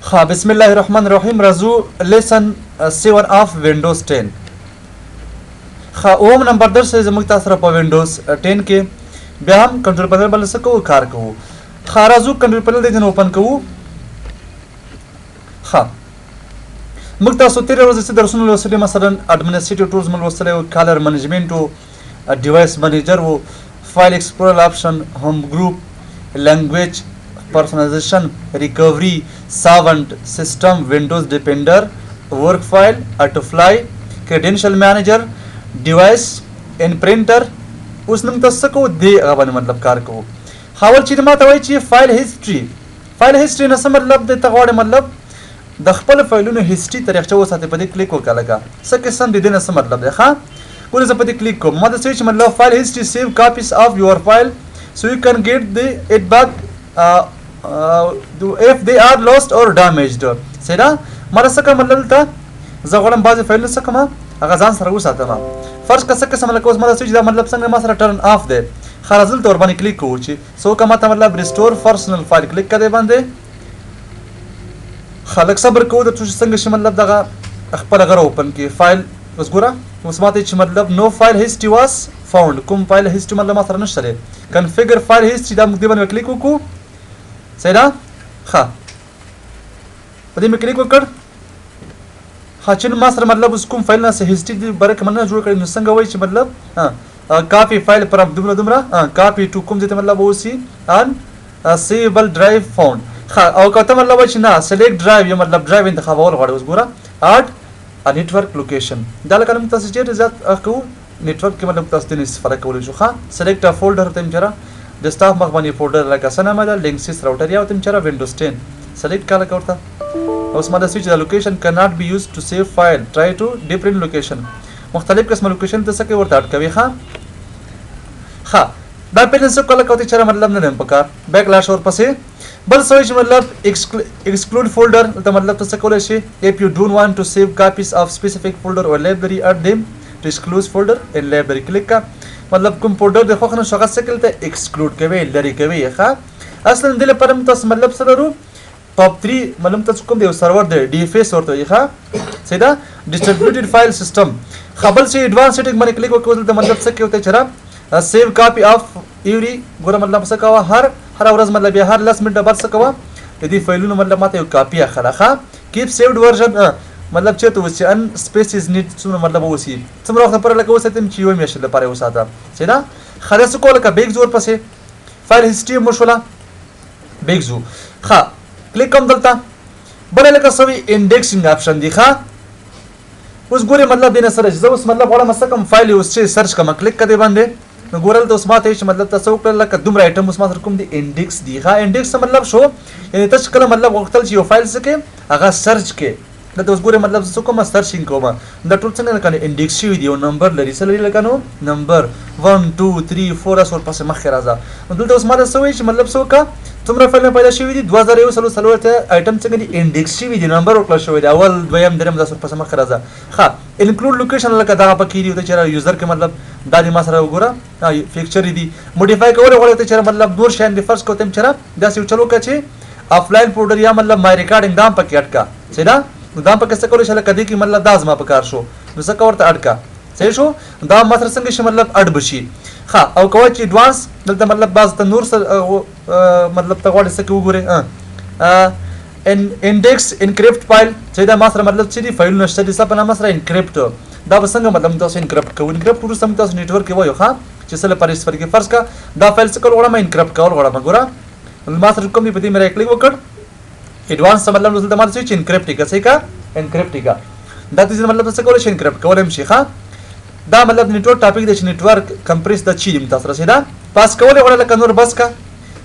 ها بسم الله الرحمن الرحیم راځو لیسن 7 اف وینډوز 10 ها اوم نمبر درس زموږ تاسو سره په وینډوز 10 کې بیا هم کنټرول پینل باندې څه کوو کار کوو ها راځو کنټرول پینل دې اوپن کوو ها موږ تاسو تیر ورځ څه درسونه لوستل مثلا اډمنسټریټیو ټولز موږ لوستل او کالر منیجمنت او ډیوایس منیجر او فایل ایکسپلورر آپشن هوم ګروپ لینګویج personalization, recovery, servant, system, Windows Defender, work file, autofly, credential manager, device, and printer. उस नम तस्को दे अवन मतलब कार को हावल चीज मा तवई ची फाइल हिस्ट्री न सम मतलब दे तगवाड़े मतलब दखपल फाइलों ने हिस्ट्री तरीके वो साथे पदे क्लिक को लगा सके सम दे देना सम मतलब दे हां कोने से पदे क्लिक को मत स्विच मतलब file history save copies of your file so you can get it back if they are lost or damaged سیدا مره سکه مطلب ته زغړم بعض فایل سکه ما هغه ځان سره وساتم فرض کسه که سم لکه اوس مله سوچ دا مطلب څنګه ما سره ټرن اف ده خرازل تور باندې کلیک کوو چې سو کما ته مطلب ریسټور پرسنل فایل کلیک کړئ باندې خلک صبر کوو د څه څنګه چې مطلب دغه خپل غره اوپن کې فایل اوس ګوره اوس ماته چې مطلب نو فایل هیستوري واز فاوند کوم فایل هیستوري مطلب ما سره نشته کنفیګر فایل هیستوري دا موږ دی باندې کلیک وکړو سیدا ها پدې مې کلیک وکړ ها چې ما سره مطلب اوس کوم فایل نه سه هیستوري دی برکه مننه جوړ کړی نو څنګه وای چې مطلب کاپی فایل پر دومره کاپی ټو کوم ځای ته مطلب اوسي ان سیوبل ډرایو فاوند ها او کته مطلب چې نه سلیکټ ډرایو یا مطلب ډرایو انتخابول غواړي اوس ګوره اډ ا نیټورک لوکیشن دا لکه موږ تاسو چې زیات کوو نیټورک کې مطلب تاسو د فرق کولای شو ها سلیکټ ا فولډر ته چیرې desktop مخبانی فولډر لکه سنامه ده لینکسیس راوټر یا تم چیرې وینډوز 10 سلیکټ کاله کوړه اوس ما د سویچ د لوکیشن cannot be used to save file try to different location مختلف قسم لوکیشن ته سکه ورته اډ کوي ها دا پیلن څه کله کوي چې مطلب نه لم پکار بیک لاش اور پسې بل سویچ مطلب exclude folder ته مطلب څه کولای شي if you don't want to save copies of specific folder or library add them to exclude folder in library کلیک کا مطلب کوم فولډر د خوښ نه شغه سکل ته ایکسکلود کوي لری کوي ښه اصلا د لپاره تاسو مطلب سره ورو ټاپ 3 مطلب تاسو کوم دی سرور دی ډي اف اس ورته ښه سیدا ډیسټریبیوټډ فایل سیستم خپل سي ایڈوانس سیټینګ باندې کلیک وکړئ ته مطلب څه کوي ته چر سیو کاپی اف ایوري ګوره مطلب څه کوه هر ورځ مطلب هر لاس منټ بعد څه کوه د دې فایلونو مطلب ماته یو کاپی اخره ښه کیپ سیوډ ورژن مطلب چې ته وسی ان سپیس از نیډ څومره مطلب وسی څومره وخت پر لکه وساتم چې یو میاشت لپاره وساته سیدا خلاص کول کا بیگ زور پسې فایل هیستوري مشوله بیگ زو ښه کلیک کوم دلته بل لکه سوي انډیکسینګ اپشن دی ښه اوس ګوره مطلب دینه سره زه اوس مطلب وړم مسکم فایل اوس چې سرچ کوم کلیک کړئ باندې نو ګورل ته اوس ماته چې مطلب تاسو کړل لکه دومره ایټم اوس ماته کوم دی انډیکس دی ښه انډیکس مطلب شو یعنی تاسو کله مطلب وختل چې یو فایل سکه هغه سرچ کې دا اوس ګوره مطلب څه کوم سرچینګ کوم دا ټول څنګه کنه انډیکس شوی دی او نمبر لري څه لري لکه نو نمبر 1 2 3 4 اس ور پسې مخه راځه نو دلته اوس ماته څه وایي چې مطلب څه کا څومره فایل پیدا شوی دی 2001 ته ایټم څنګه دی انډیکس شوی دی نمبر ورکړل شوی دی اول دویم دریم د ور پسې مخه راځه ها انکلود لوکیشن لکه دا پکې دی چې یوزر کې مطلب دا دی ما سره وګوره فیکچر دی موډیفای کول غواړي ته چې مطلب نور شین دی فرض کوم چې دا څه چلو کا چې افلاین فولډر یا مطلب مای ریکارډینګ دام پکې اٹکا سیدا دا په کیسه کولای شل کدی کی مطلب دا زما په کار شو نو څه کورته اډکا صحیح شو دا متر څنګه شي مطلب اډ بشي ها او کوي چې ایڈوانس دلته مطلب باز ته نور مطلب ته غوړي سکه وګوره ان انډیکس انکریپټ فایل چې دا ما سره مطلب چې دی فایل نشته دي څه په نامه سره انکریپټ دا څنګه مطلب تاسو انکریپټ کوئ انکریپټ ورسره سم تاسو نیټورک کې وایو ها چې سره پرېس فرق فرض کا دا فایل څه کول غواړم انکریپټ کول غواړم ګوره ما سره کوم دی په دې مې کلیک وکړ ایڈوانس مطلب نو دلته ماته چې انکریپټ کا څه کا انکریپټ کا دا د مطلب څه کول شي انکریپټ کولم شي ښه دا مطلب نیټورک ټاپک د نیټورک کمپریس د چی تاسو رسیدا پاس کول غواړل ک نور بس کا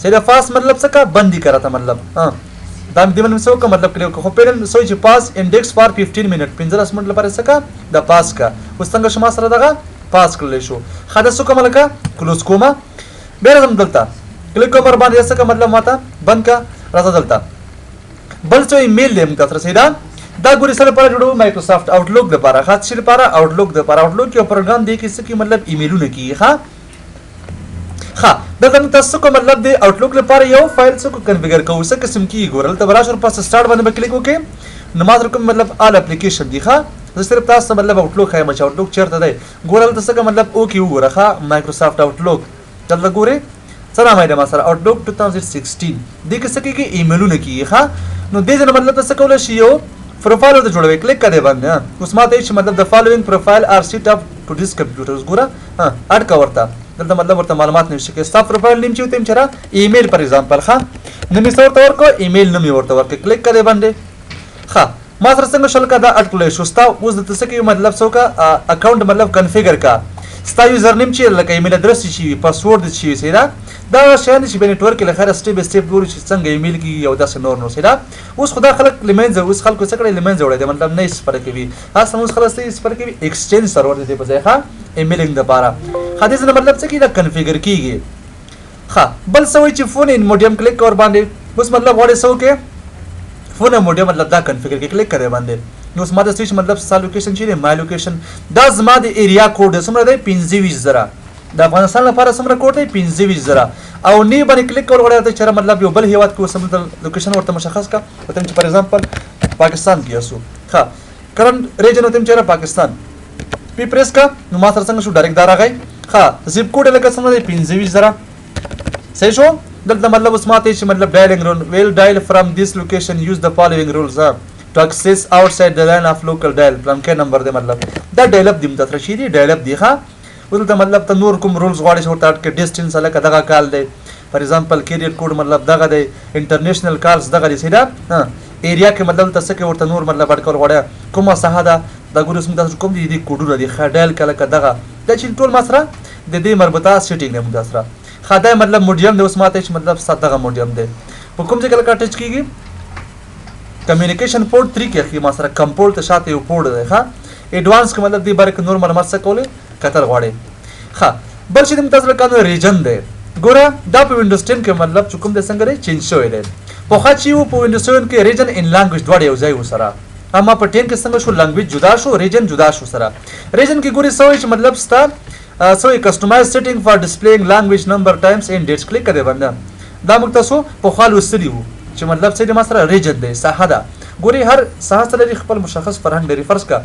سیدا فاس مطلب څه کا بندي کراته مطلب دا دې من څه کا مطلب کلیو خو پیرن سوچ پاس انډیکس فار 15 منټ 15 منټ لپاره څه کا د پاس کا اوس څنګه شما سره دغه پاس کړل شو خاصه څه کوم لکه کلوز کوما بیره زم دلته کلیک کوم باندې څه کا مطلب ماته بند کا راځه دلته بل څه ایمیل لیم تاسو رسیدا دا ګوري سره لپاره جوړو مايکروسافټ آوټلوک لپاره خاص لپاره آوټلوک یو پروګرام دی چې څه کی مطلب ایمیلونه کیږي ها ها دغه تاسو کوم مطلب دی آوټلوک لپاره یو فایل څه کنفیګر کوو څه قسم کی ګورل ته براشر پاس سٹارټ باندې کلیک وکې نو ماته کوم مطلب آل اپلیکیشن دی ها زه صرف تاسو مطلب آوټلوک خایم چې آوټلوک چیرته دی ګورل ته څه مطلب او کی وګوره ها مايکروسافټ آوټلوک دلته ګوره سلام علیکم ما سره آوټلوک 2016 دې کې څه کې ایمیلونه کیږي ها نو دې ځنه مطلب څه کول شي یو پروفایل ته جوړوي کلیک کړئ باندې اوس ماته چې مطلب د فالوینګ پروفایل ار سیټ اپ ټو دیس کمپیوټرز ګوره ها اډ کا ورته دلته مطلب ورته معلومات نشي کې ستا پروفایل نیم چې تم چر ایمیل پر ایگزامپل ها نو می څورته ورکو ایمیل نو می ورته ورکو کلیک کړئ باندې ها ما سره څنګه شل کا دا اډ کولای شو ستا اوس د څه کې مطلب څوکا اکاونټ مطلب کنفیګر کا ستا یوزر نیم چې لکه ایمیل ادرس شي پاسورډ شي سیدا دا شان چې په نتورک له خره سټیپ سټیپ ګورو چې څنګه ایمیل کې یو داسې نور نو سیدا اوس خدا خلک لمنځ اوس خلکو څه کړي لمنځ وړي مطلب نه سپر کوي تاسو اوس خلاص یې سپر کوي ایکسچینج سرور دې په ځای ښه ایمیلینګ د لپاره حدیث نه مطلب څه کې دا کنفیګر کیږي ښه بل څه چې فون ان موډیم کلیک کور باندې اوس مطلب وړي سو کې فون ان موډیم مطلب دا کنفیګر کې کلیک کړئ باندې نو اوس ماته سویچ مطلب ستا لوکیشن چې مای لوکیشن دا زما د ایریا کوډ سمره دی 25000 د افغانستان لپاره سمره کوډ دی 25000 او نی باندې کلیک کول غواړی ته چې مطلب یو بل هیواد کې سمره لوکیشن ورته مشخص کا وته چې فار ایگزامپل پاکستان کې اسو ها کرنٹ ریجن وته چې پاکستان پی پریس کا نو ما سره څنګه شو ډایرکټ دا راغی ها زیپ کوډ لکه سمره دی 25000 صحیح شو دلته مطلب اوس ماته چې مطلب ډایلینګ رول ویل ډایل فرام دیس لوکیشن یوز د فالوینګ رولز to access outside the line of local dial plan کې نمبر دی مطلب دا ډایل اپ دیم د ترشي دی ډایل اپ دی ښا ولته مطلب ته نور کوم رولز غواړي چې ورته کې ډیسټنس الکه دغه کال دی فار ایگزامپل کیریئر کوډ مطلب دغه دی انټرنیشنل کالز دغه دی سیدا ها ایریا کې مطلب تاسو کې ورته نور مطلب اټ کول غواړي کومه ساحه ده د ګورس متاسو کوم دي کوډونه دي خډایل کله دغه د چې ټول مسره د دې مربوطه سیټینګ نه متاسره خدای مطلب موډیم د اوس ماته چې مطلب ساده موډیم دی په کوم ځای کې ټچ کیږي کمیونیکیشن پورټ 3 کې اخی ما سره کمپورټ ته شاته یو پورټ دی ښا ایڈوانس کې مطلب دی بار کې نور معلومات څه کولې کتل غواړي ښا بل چې د تاسو لکه ریجن دی ګوره دا په وینډوز 10 کې مطلب چې کوم د څنګه لري چینج شوی دی په خا چې په وینډوز 7 کې ریجن ان لانګویج دواړه یو ځای وسره اما په 10 کې څنګه شو لانګویج جدا شو ریجن جدا شو سره ریجن کې ګوري سوې چې مطلب ستا سوې کسٹمایز سیټینګ فار ډسپلیینګ لانګویج نمبر ټایمز اینڈ ډیټس کلیک کړئ باندې دا موږ تاسو په خال وستلی وو چې مطلب څه د مسره ریجن دی ساحه ده ګوري هر ساحه سره خپل مشخص فرهنګ لري فرض کا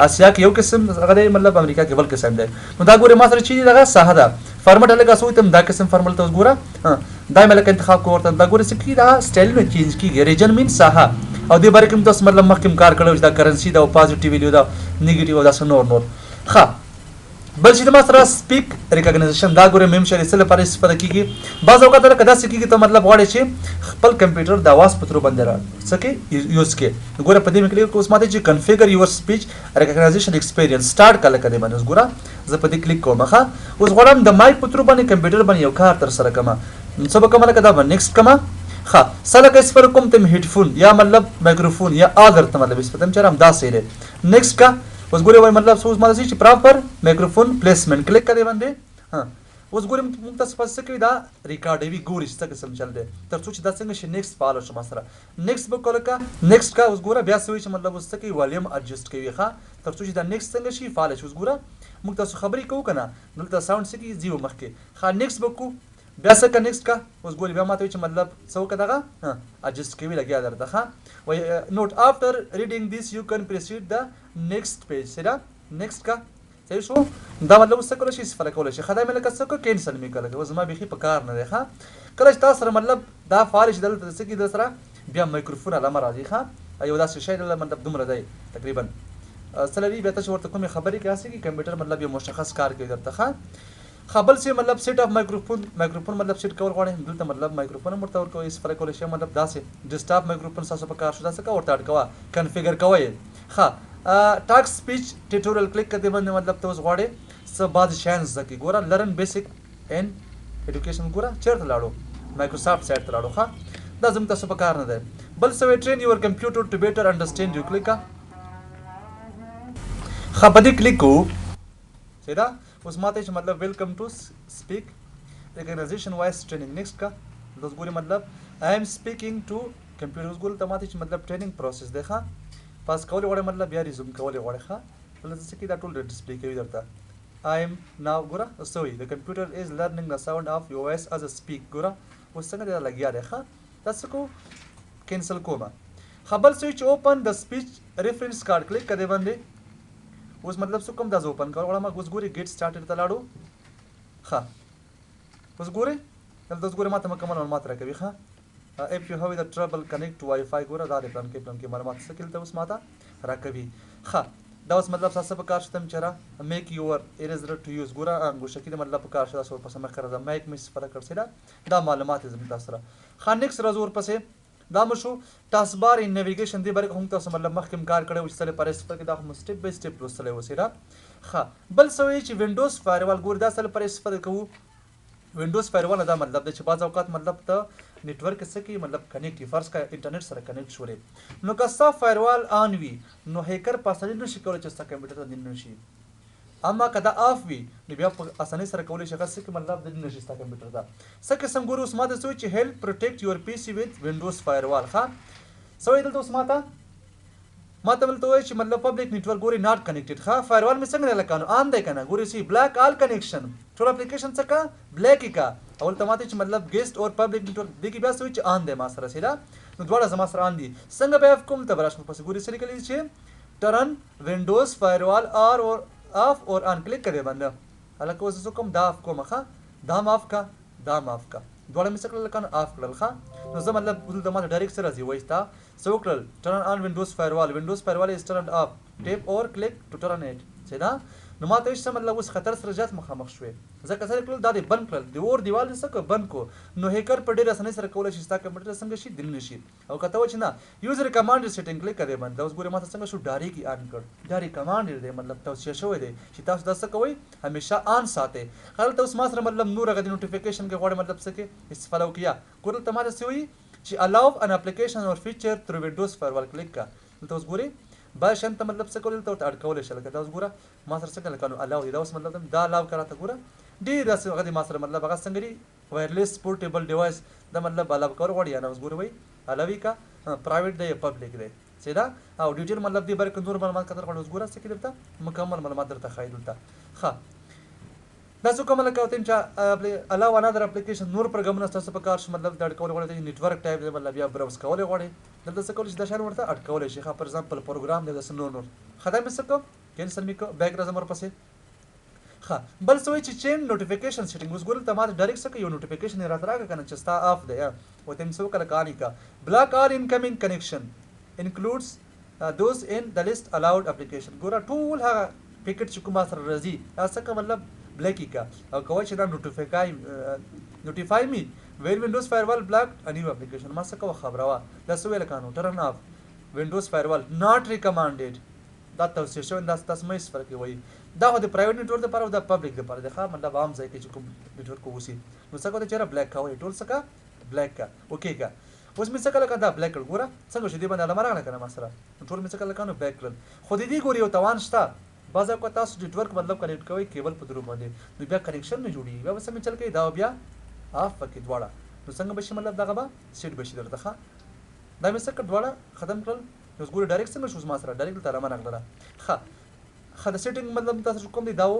اسیا کې یو قسم هغه مطلب امریکا کې بل قسم دی نو دا ګوري ما سره چې دغه ساحه ده فارمټ لګا سوې تم دا قسم فارمل ته ګوره دا ملک انتخاب کو ورته دا ګوري چې دا سټایل نو چینج کیږي ریجن مین ساحه او دې باره کې تاسو مطلب مخکې کار کړو چې دا کرنسی دا پازیټیو ویلیو دا نیگیټیو دا نور ښه بل چې ما سره سپیک ریکګنایزیشن دا ګوره میم شری سره لپاره استفاده کیږي بعض اوقات کدا سکیږي ته مطلب غواړي چې خپل کمپیوټر د आवाज پترو باندې را سکه یوز کې ګوره په دې مې کلیک اوس ماته چې کنفیګر یور سپیچ ریکګنایزیشن ایکسپیرینس سٹارټ کله کده باندې ګوره زه په دې کلیک کوم ښه اوس غواړم د مایک پترو باندې کمپیوټر باندې یو کار تر سره کما سبا کومه کدا باندې نیکسټ کما ښه سلک اس پر کوم تم هډفون یا مطلب مایکروفون یا اذر ته مطلب استفاده چرم دا سره نیکسټ کا اوس ګوره وای مطلب سوز ماده چې پراپر مایکروفون پلیسمنت کلیک کړئ باندې ها اوس ګوره موږ تاسو پس کوي دا ریکارډ وی ګوري څه قسم چل دی تر څو چې دا څنګه شي نیکسټ فالو شو مسره نیکسټ به کوله کا نیکسټ کا اوس ګوره بیا سوي چې مطلب اوس کوي والیوم اډجسټ کوي ښا تر څو چې دا نیکسټ څنګه شي فالو شو اوس ګوره موږ تاسو خبرې کوو کنه نو تاسو ساوند سکی زیو مخکې ښا نیکسټ بکو بیا څه کا نیکسټ کا اوس ګوره بیا ماته چې مطلب څو کا دغه اډجسټ کوي لګیا درته ښا وای نوٹ افټر ریډینګ دیس یو کین پروسیډ د نیکسټ پیج سره نیکسټ کا صحیح شو دا مطلب څه کول شي استفاده کول شي خدای مې لکه څه کو کینسل می کړل اوس ما بيخي په کار نه دی ښا کله چې تاسو سره مطلب دا فالش دلته څه کې د سره بیا مایکروفون علامه راځي ښا یو داسې شی دلته مطلب دومره دی تقریبا سلری بیا تاسو ورته کومه خبرې کې اسي کې کمپیوټر مطلب یو مشخص کار کوي درته ښا خپل سي مطلب سیټ اف مایکروفون مطلب سیټ کول غواړي دلته مطلب مایکروفون مرته ور کوي استفاده کول شي مطلب داسې ډیسکټاپ مایکروفون تاسو په کار شو داسې کا ورته اډ کوا کنفیګر کوي ښا ټاک سپیچ ټیوټوریال کلیک کړئ باندې مطلب تاسو غواړئ څه بعض شیان زکه ګوره لرن بیسیک ان ایډوکیشن ګوره چیرته لاړو مايکروسافټ سایت ته لاړو ښا دا زم تاسو په کار نه دی بل څه ټرین یور کمپیوټر ټو بیټر انډرسټینډ یو کلیک ښا په دې کلیک کو سیدا اوس ماته چې مطلب ویلکم ټو سپیک ریکګنایزیشن وایس ټریننګ نیکسټ کا تاسو ګوري مطلب آی ایم سپیکینګ ټو کمپیوټر ګول ته ماته چې مطلب ټریننګ پروسس دی ښا پاس کول غواړي مطلب بیا ریزوم کول غواړي ښا بل څه کې دا ټول ډسپلی کوي درته I am now ګوره سوی the computer is learning the sound of your voice as a speak ګوره اوس څنګه دا لګیا دی ښه دا څه کو کینسل کومه خبر سویچ اوپن د سپیچ ریفرنس کارت کلیک کړئ باندې اوس مطلب څه کوم دا زه اوپن کوم غواړم اوس ګوري ګیټ سٹارټډ ته لاړو ښه اوس ګوري دلته اوس ګوري ماته مکمل معلومات راکوي ښه if you have the trouble connect to Wi-Fi ګوره دا د پلان کې معلومات څه کېدل ته اوس ماته راکوي ښه دا اوس مطلب تاسو په کار شتم چېرې میک یور اریزر ټو یوز ګوره ګوشکې د مطلب په کار شته تاسو ورپسې مخکې راځه میک مس فرق کړ دا معلومات یې زموږ تاسو سره ښه نیکسټ راځو ورپسې دا مو شو ټاسک بار ان نیویګیشن دی برګه هم تاسو مطلب مخکې کار کړی و چې سره پر اسپر کې دا هم سټپ بای سټپ لوستلی اوسې را ښه بل څه وایي چې وینډوز فایروال ګور دا سره پر اسپر کوو وینډوز فایروال دا مطلب دی چې بعض اوقات مطلب ته نیټورک څه کې مطلب کنیکټ فرض کا انټرنیټ سره کنیکټ شولې نو که ستا فایروال آن وي نو هیکر په اسانۍ نشي کولی چې ستا کمپیوټر ته دننه شي اما که دا آف وي نو بیا په اسانۍ سره کولی شي هغه څه کې مطلب دننه شي ستا کمپیوټر ته څه قسم ګورو اوس ماته څه وایي چې هیلپ پروټیکټ یور پی سي ویت وینډوز فایروال ښه څه وایي دلته اوس ماته دلته وایي چې مطلب پبلک نیټورک ګوري ناٹ کنیکټډ ښه فایروال مې څنګه لکانو آن دی که نه ګوري سی بلیک آل کنیکشن ټول اپلیکیشن څه کا بلیک یې کا اول ته ماته چې مطلب ګیسټ اور پبلک نیټورک دې کې بیا څه وایي چې آن دی ما سره سیده نو دواړه زما سره آن دي څنګه بیا کوم ته به راشم پسې ګوري څه لیکلي چې ټرن وینډوز فایروال آر اور آف اور آن کلیک کړئ باندې هلکه اوس زه کوم دا آف کوم ښه دا م آف کا دا م آف کا دواړه مې څه کړل لکه آف کړل ښه نو زه مطلب دلته ماته ډایرکټ څه راځي وایي ستا څه وکړل ټرن آن وینډوز فایروال از ټرن آف ټیپ اور کلیک ټو ټرن اټ سیده نو ماته څه مطلب اوس خطر سره زیات مخامخ شوې ځکه څه کړل دا دې بند کړل د اور دیوال څه کو بند کو نو هیکر په ډېر اسانۍ سره کولی شي ستا کمپیوټر څنګه شي دننه شي او که ته وایې چې نه یوزر کمانډ سیټینګ کلیک کړی باندې اوس ګورې ماته څنګه شو ډاري کې آن کړ ډاري کمانډ دی مطلب توصیه شوی دی چې تاسو دا څه کوئ همیشه آن ساتئ هلته اوس ما سره مطلب نور هغه د نوټیفیکیشن کې غواړي مطلب څه کې استفاده وکړي یا ګور دلته ماته څه وایي چې الاو ان اپلیکیشن اور فیچر تھرو وینډوز فایروال کلیک کا دلته اوس ګورې با شان ته مطلب څه کول ته اډ کول شي لکه دا اوس ګوره ما سره څه کله کنو الاو دا اوس مطلب دا الاو کرا ته ګوره ډیر هغه د ما سره مطلب هغه څنګه دی وایرلیس پورټیبل ډیوایس دا مطلب الاو کور غوړي نه اوس ګوره وای الاوی کا پرایویټ دی پبلک دی سیدا او ډیټیل مطلب دی بر نور معلومات کتر غوړي اوس ګوره څه کې درته مکمل معلومات درته خای دلته ښه دا څه کومه لکه وتیم چې الاو انادر اپلیکیشن نور پروګرامونه تاسو په کار مطلب د اډ کول غوړي نیټورک ټایپ دی مطلب یا براوز کول غوړي دلته څه کول شي د شان ورته اډ کول شي ښه پر ایگزامپل پروګرام دی د نور خدای مې څه کوم کینسل مې کو بیک راځم ورپسې ښه بل څه وایي چې چین نوټیفیکیشن سیټینګ اوس ګورل ته ما ډایرکټ څه یو نوټیفیکیشن راته راکړه کنه چې ستا آف دی وته مې څه وکړه کانی کا بلاک آر انکمینګ کنیکشن انکلودز دوز ان د لیست الاؤډ اپلیکیشن ګوره ټول هغه پیکټ چې کوم سره راځي څه مطلب بلیک کا او کوي چې دا نوټیفای می ویل وینډوز فایروال بلاک ا نیو اپلیکیشن ما څه کو خبره وا دا سو ویل کانو ټرن اف وینډوز فایروال ناٹ ریکمانډډ دا توصیه شوی دا تاسو مې فرق وي دا خو د پرایویټ نیټورک لپاره او د پبلک لپاره د ښه مطلب عام ځای کې چې کوم نیټورک وسی نو څه کوته چیرې بلیک کا وي ټول څه کا بلیک کا اوکے کا اوس مې څه کله دا بلیک کړ ګوره څنګه شې دی باندې علامه راغله کنه ما سره ټول مې څه کله کانو بیک کړل خو دې ګوري او توان شته بعض اوقات تاسو نیټورک مطلب کنیکټ کوئ کیبل په درو باندې نو بیا کنیکشن نه جوړي بیا وسمه چل کې دا بیا آف پکې دواړه نو څنګه بشي مطلب دغه به سیټ بشي درته ښه دا مې څه کړ دواړه ختم کړل نو ګوره ډایرکټ څنګه شو ما سره ډایرکټ تر ما راغله ښه د سیټینګ مطلب تاسو کوم دی داو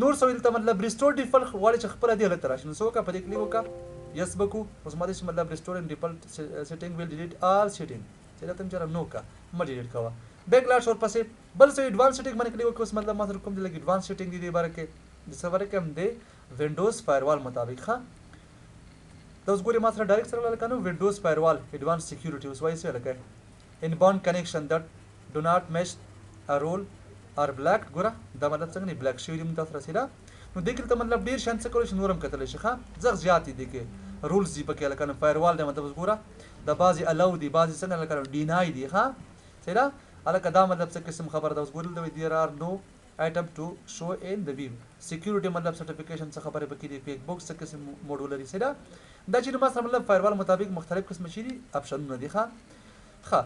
نور سویل ته مطلب ریسټور ډیفالت غواړي چې خپل دی لته راشي نو څه وکړه په دې کلیک وکړه یس بکو اوس ما دې مطلب ریسټور ان ډیفالت سیټینګ ویل ډیلیټ آل سیټینګ چې دا تم چر نو کا ما ډیلیټ کوا بیک لاش اور پسې بل څه ایڈوانس سیټینګ باندې کلیک وکړو مطلب ما سره کوم دی لګ ایڈوانس سیټینګ دی باره کې د سره کې هم دی وینډوز فایروال مطابق ښه دا اوس ګوري ما سره ډایرکټ سره لکه نو وینډوز فایروال ایڈوانس سکیورټي اوس وایي څه لکه ان باوند کنیکشن دټ ډو ناٹ میش ا رول اور بلیک ګوره دا مطلب څنګه بلیک شوی دی تاسو رسیدا نو دګل ته مطلب ډیر شان څه کول شي نورم کتل شي ښه زغ زیات دي کې رولز دی پکې لکه فایروال دی مطلب ګوره د بازي الاو دی بازي څنګه لکه ډینای دی ښه سیدا الکه دا مطلب څه قسم خبر دا اوس ګورل دی دیر ار نو item to show in the view security مطلب سرټیفیکیشن څه خبره پکې دی پیک بوکس څه قسم موډول لري سیدا دا چې ما سره مطلب فایروال مطابق مختلف قسم شي اپشنونه دي ښه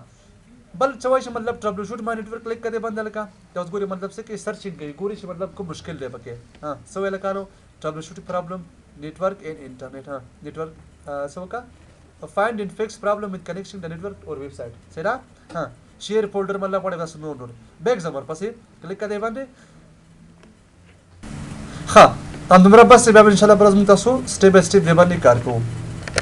بل څه وایي چې مطلب ټربل شوټ ما نیټورک کلیک کړي باندې لکه دا اوس ګوري مطلب څه کې سرچینګ کوي ګوري چې مطلب کوم مشکل دی پکې ها سو ویل کانو ټربل شوټ پرابلم نیټورک ان انټرنیټ ها نیټورک سو کا find and fix problem with connection the network or website سیدا ها شیر فولډر مطلب وړه واسه نور بیک زمر پسې کلیک کړي باندې ښه همدومره بس بیا به انشاءالله به موږ تاسو سټیپ بای سټیپ دې باندې کار کوو.